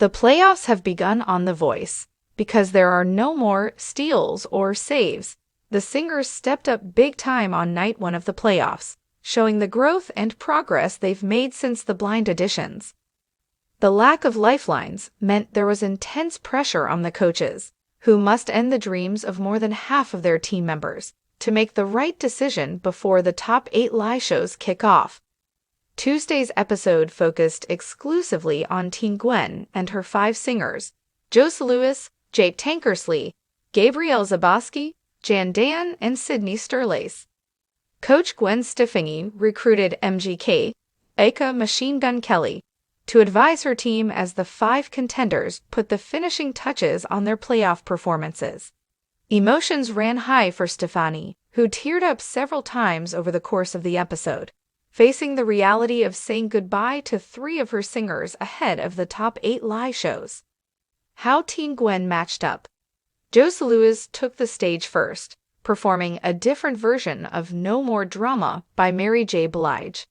The playoffs have begun on The Voice. Because there are no more steals or saves, the singers stepped up big time on night one of the playoffs, showing the growth and progress they've made since the blind auditions. The lack of lifelines meant there was intense pressure on the coaches, who must end the dreams of more than half of their team members, to make the right decision before the top 8 live shows kick off. Tuesday's episode focused exclusively on Teen Gwen and her 5 singers, Jaxcey Lewis, Jake Tankersley, Gabrielle Zaboski, Jan Dan, and Sydney Sterlace. Coach Gwen Stefani recruited MGK, Aka Machine Gun Kelly, to advise her team as the 5 contenders put the finishing touches on their playoff performances. Emotions ran high for Stefani, who teared up several times over the course of the episode, facing the reality of saying goodbye to 3 of her singers ahead of the top 8 live shows. How Teen Gwen matched up. Jaxcey Lewis took the stage first, performing a different version of No More Drama by Mary J. Blige.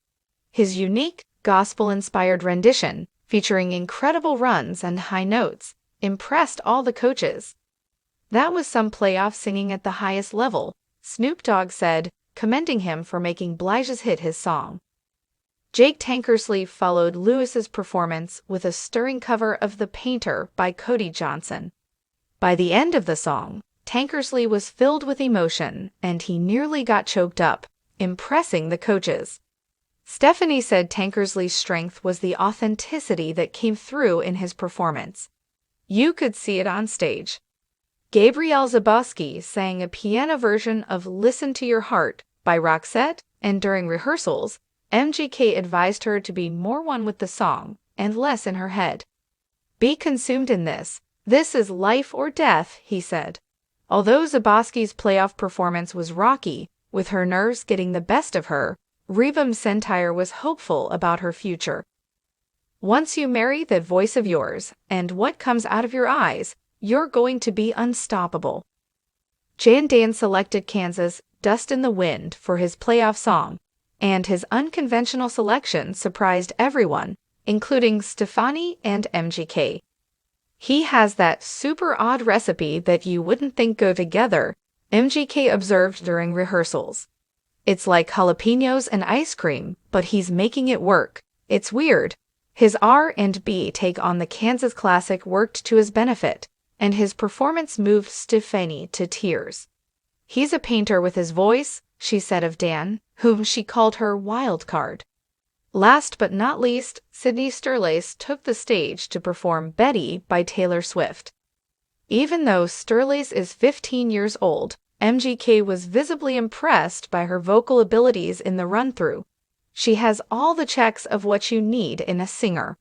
His unique, gospel-inspired rendition, featuring incredible runs and high notes, impressed all the coaches. That was some playoff singing at the highest level, Snoop Dogg said, commending him for making Blige's hit his song. Jake Tankersley followed Lewis's performance with a stirring cover of The Painter by Cody Johnson. By the end of the song, Tankersley was filled with emotion, and he nearly got choked up, impressing the coaches. Stefani said Tankersley's strength was the authenticity that came through in his performance. You could see it on stage. Gabrielle Zaboski sang a piano version of Listen to Your Heart by Roxette, and during rehearsals, MGK advised her to be more one with the song and less in her head. Be consumed in this. This is life or death, he said. Although Zaboski's playoff performance was rocky, with her nerves getting the best of her, Reba McEntire was hopeful about her future. Once you marry that voice of yours and what comes out of your eyes, you're going to be unstoppable. Jan Dan selected Kansas' Dust in the Wind for his playoff song, and his unconventional selection surprised everyone, including Stefani and MGK. He has that super odd recipe that you wouldn't think go together, MGK observed during rehearsals. It's like jalapenos and ice cream, but he's making it work. It's weird. His R&B take on the Kansas classic worked to his benefit, and his performance moved Stefani to tears. He's a painter with his voice, she said of Dan, whom she called her wild card. Last but not least, Sydney Sterlace took the stage to perform Betty by Taylor Swift. Even though Sterlace is 15 years old, MGK was visibly impressed by her vocal abilities in the run-through. She has all the checks of what you need in a singer.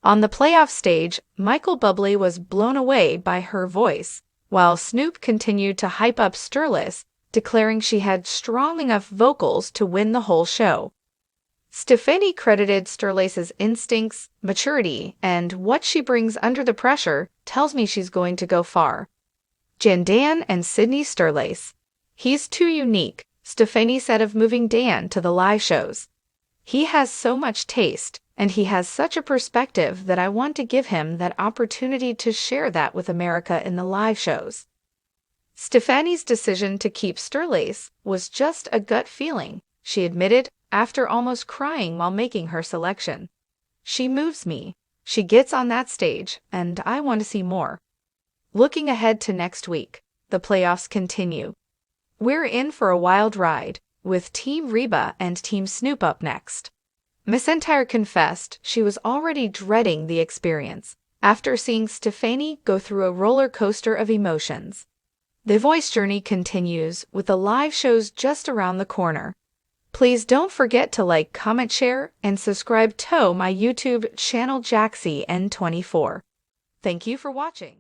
On the playoff stage, Michael Bublé was blown away by her voice, while Snoop continued to hype up Sterlace, declaring she had strong enough vocals to win the whole show. Stefani credited Sterlace's instincts, maturity, and what she brings under the pressure tells me she's going to go far. Jan Dan and Sydney Sterlace. He's too unique, Stefani said of moving Dan to the live shows. He has so much taste, and he has such a perspective that I want to give him that opportunity to share that with America in the live shows. Stefani's decision to keep Sterlace was just a gut feeling, she admitted, after almost crying while making her selection. She moves me. She gets on that stage, and I want to see more. Looking ahead to next week, the playoffs continue. We're in for a wild ride, with Team Reba and Team Snoop up next. McEntire confessed she was already dreading the experience after seeing Stefani go through a roller coaster of emotions. The Voice journey continues with the live shows just around the corner. Please don't forget to like, comment, share, and subscribe to my YouTube channel Jaxcey N24. Thank you for watching.